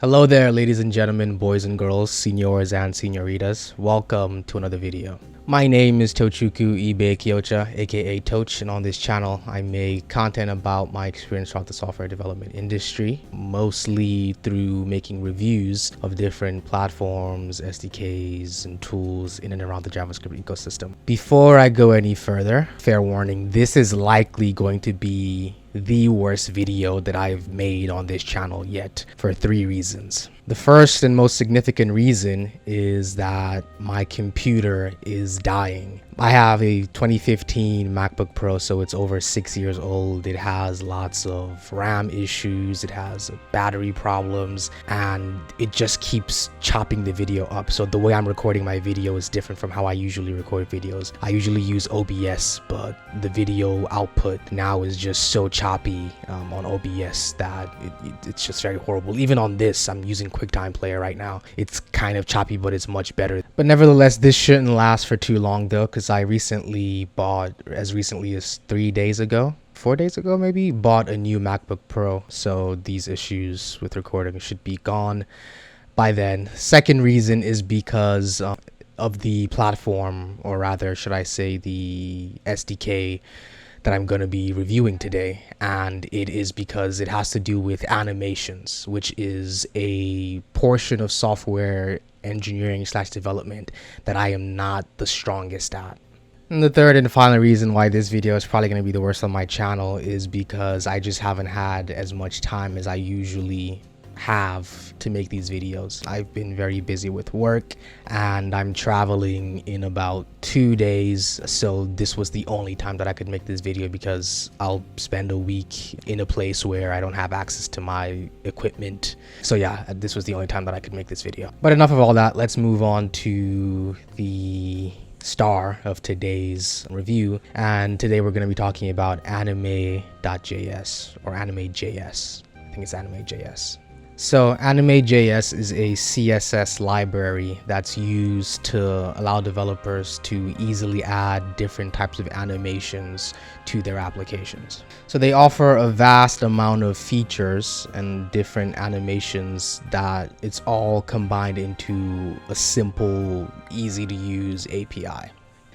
Hello there, ladies and gentlemen, boys and girls, seniors and senoritas. Welcome to another video. My name is Tochukwu Ibe Kyocha, aka Toch, and on this channel I make content about my experience throughout the software development industry, mostly through making reviews of different platforms, SDKs, and tools in and around the JavaScript ecosystem. Before I go any further, fair warning, this is likely going to be the worst video that I've made on this channel yet, for 3 reasons. The first and most significant reason is that my computer is dying. I have a 2015 MacBook Pro, so it's over 6 years old. It has lots of RAM issues, it has battery problems, and it just keeps chopping the video up. So the way I'm recording my video is different from how I usually record videos. I usually use OBS, but the video output now is just so choppy on OBS that it's just very horrible. Even on this, I'm using QuickTime Player right now. It's kind of choppy, but it's much better. But nevertheless, this shouldn't last for too long though, because I recently bought, as recently as 4 days ago maybe, bought a new MacBook Pro. So these issues with recording should be gone by then. Second reason is because of the platform, or rather should I say the SDK that I'm going to be reviewing today, and it is because it has to do with AnimeJs, which is a portion of software engineering / development that I am not the strongest at. And the third and final reason why this video is probably going to be the worst on my channel is because I just haven't had as much time as I usually have to make these videos. I've been very busy with work and I'm traveling in about 2 days, so this was the only time that I could make this video because I'll spend a week in a place where I don't have access to my equipment. So yeah, this was the only time that I could make this video. But enough of all that, let's move on to the star of today's review, and today we're going to be talking about anime.js or AnimeJs. I think it's AnimeJs. So AnimeJS is a CSS library that's used to allow developers to easily add different types of animations to their applications. So they offer a vast amount of features and different animations that it's all combined into a simple, easy to use API.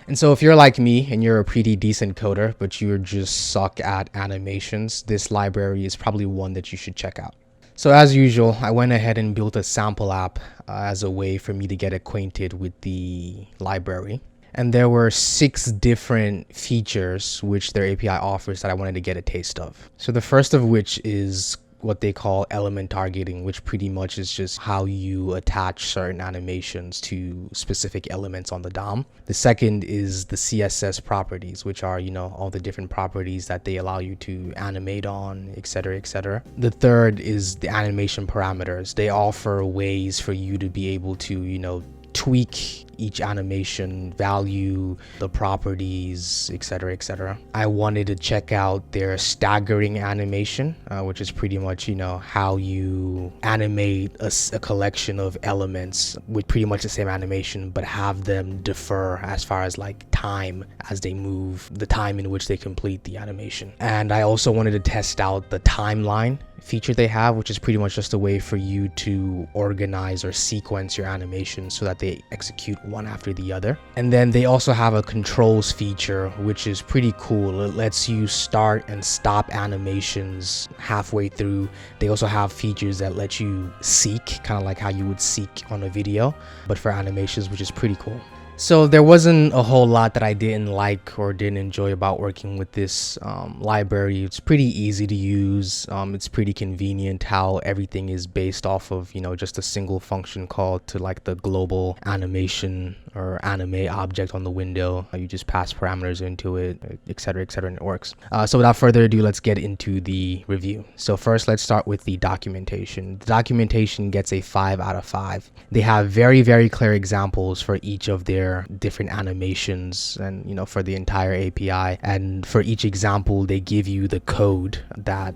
And so if you're like me and you're a pretty decent coder, but you just suck at animations, this library is probably one that you should check out. So as usual, I went ahead and built a sample app as a way for me to get acquainted with the library. And there were 6 different features which their API offers that I wanted to get a taste of. So the first of which is what they call element targeting, which pretty much is just how you attach certain animations to specific elements on the DOM. The second is the CSS properties, which are, all the different properties that they allow you to animate on, etc., etc. The third is the animation parameters. They offer ways for you to be able to, tweak each animation value, the properties, etc., etc. I wanted to check out their staggering animation, which is pretty much, how you animate a collection of elements with pretty much the same animation, but have them differ as far as like time as they move, the time in which they complete the animation. And I also wanted to test out the timeline feature they have, which is pretty much just a way for you to organize or sequence your animations so that they execute one after the other. And then they also have a controls feature, which is pretty cool. It lets you start and stop animations halfway through. They also have features that let you seek, kind of like how you would seek on a video, but for animations, which is pretty cool. So there wasn't a whole lot that I didn't like or didn't enjoy about working with this library. It's pretty easy to use. It's pretty convenient how everything is based off of, just a single function call to like the global animation or anime object on the window. You just pass parameters into it, etc., etc., and it works. So without further ado, let's get into the review. So first, let's start with the documentation. The documentation gets a 5 out of 5. They have very, very clear examples for each of their different animations and for the entire API, and for each example they give you the code that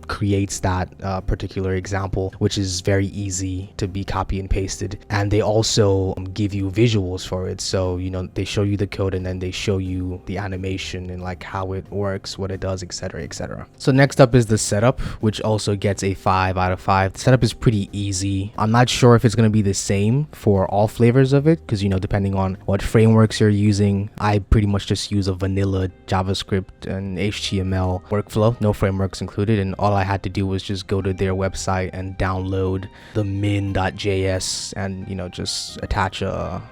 creates that particular example, which is very easy to be copy and pasted. And they also give you visuals for it. So, you know, they show you the code and then they show you the animation and like how it works, what it does, etc., etc. So next up is the setup, which also gets a 5 out of 5. The setup is pretty easy. I'm not sure if it's going to be the same for all flavors of it, because, you know, depending on what frameworks you're using, I pretty much just use a vanilla JavaScript and HTML workflow, no frameworks included, and all I had to do was just go to their website and download the min.js and, you know, just attach a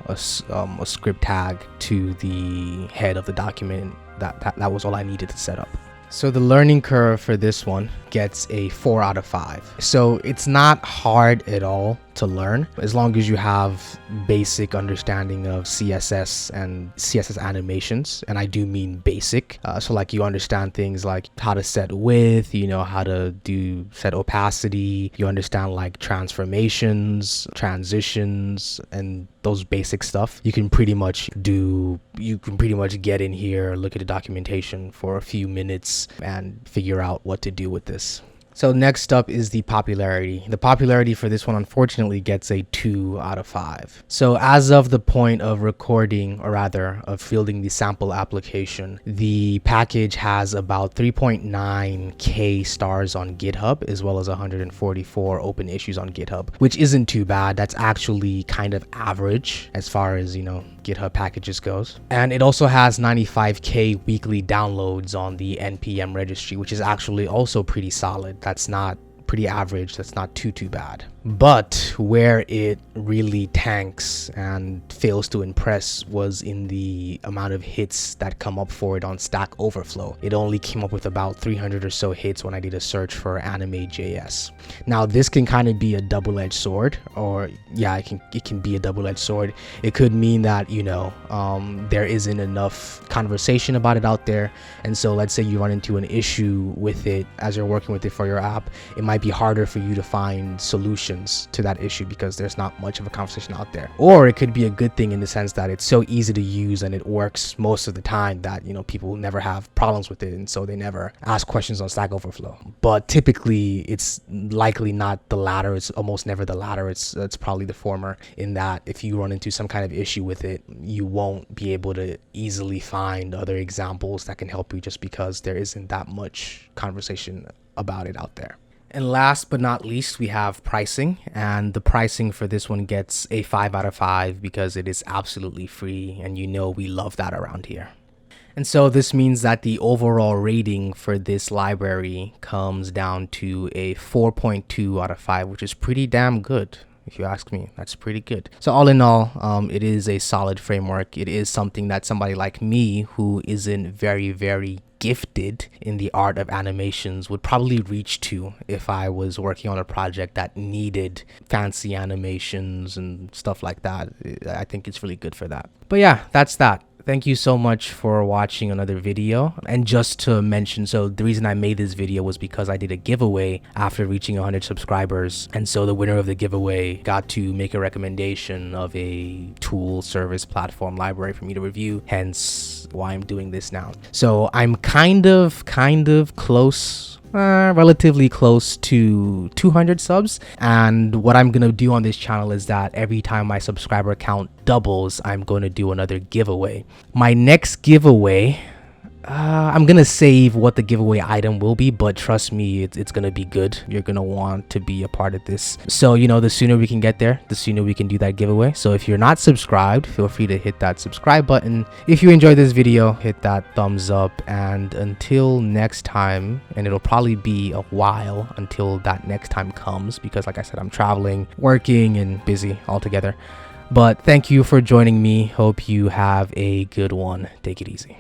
script tag to the head of the document. That was all I needed to set up. So the learning curve for this one gets a 4 out of 5. So it's not hard at all to learn, as long as you have basic understanding of CSS and CSS animations. And I do mean basic. So like you understand things like how to set width, you know, how to set opacity, you understand like transformations, transitions, and those basic stuff. You can pretty much get in here, look at the documentation for a few minutes and figure out what to do with this. So next up is the popularity. The popularity for this one unfortunately gets a 2 out of 5. So as of the point of recording, or rather of fielding the sample application, the package has about 3.9k stars on GitHub, as well as 144 open issues on GitHub, which isn't too bad. That's actually kind of average as far as, you know, GitHub packages goes. And it also has 95k weekly downloads on the NPM registry, which is actually also pretty solid. That's not pretty average. That's not too bad. But where it really tanks and fails to impress was in the amount of hits that come up for it on Stack Overflow. It only came up with about 300 or so hits when I did a search for AnimeJs. Now this can kind of be a double-edged sword, or yeah, it can be a double-edged sword. It could mean that, you know, there isn't enough conversation about it out there, and so let's say you run into an issue with it as you're working with it for your app, it might be harder for you to find solutions to that issue because there's not much of a conversation out there. Or it could be a good thing in the sense that it's so easy to use and it works most of the time that, you know, people will never have problems with it, and so they never ask questions on Stack Overflow. But typically it's likely not the latter. It's almost never the latter. It's probably the former, in that if you run into some kind of issue with it, you won't be able to easily find other examples that can help you just because there isn't that much conversation about it out there. And last but not least, we have pricing, and the pricing for this one gets a 5 out of 5 because it is absolutely free, and you know we love that around here. And so this means that the overall rating for this library comes down to a 4.2 out of 5, which is pretty damn good. If you ask me, that's pretty good. So all in all, it is a solid framework. It is something that somebody like me, who isn't very gifted in the art of animations, would probably reach to if I was working on a project that needed fancy animations and stuff like that. I think it's really good for that. But yeah, that's that. Thank you so much for watching another video. And just to mention, so the reason I made this video was because I did a giveaway after reaching 100 subscribers. And so the winner of the giveaway got to make a recommendation of a tool, service, platform, library for me to review, hence why I'm doing this now. So I'm kind of close, relatively close to 200 subs, and what I'm gonna do on this channel is that every time my subscriber count doubles, I'm going to do another giveaway. My next giveaway, I'm gonna save what the giveaway item will be, but trust me, it's gonna be good. You're gonna want to be a part of this. So, you know, the sooner we can get there, the sooner we can do that giveaway. So if you're not subscribed, feel free to hit that subscribe button. If you enjoyed this video, hit that thumbs up, and until next time, and it'll probably be a while until that next time comes, because like I said, I'm traveling, working, and busy altogether. But thank you for joining me. Hope you have a good one. Take it easy.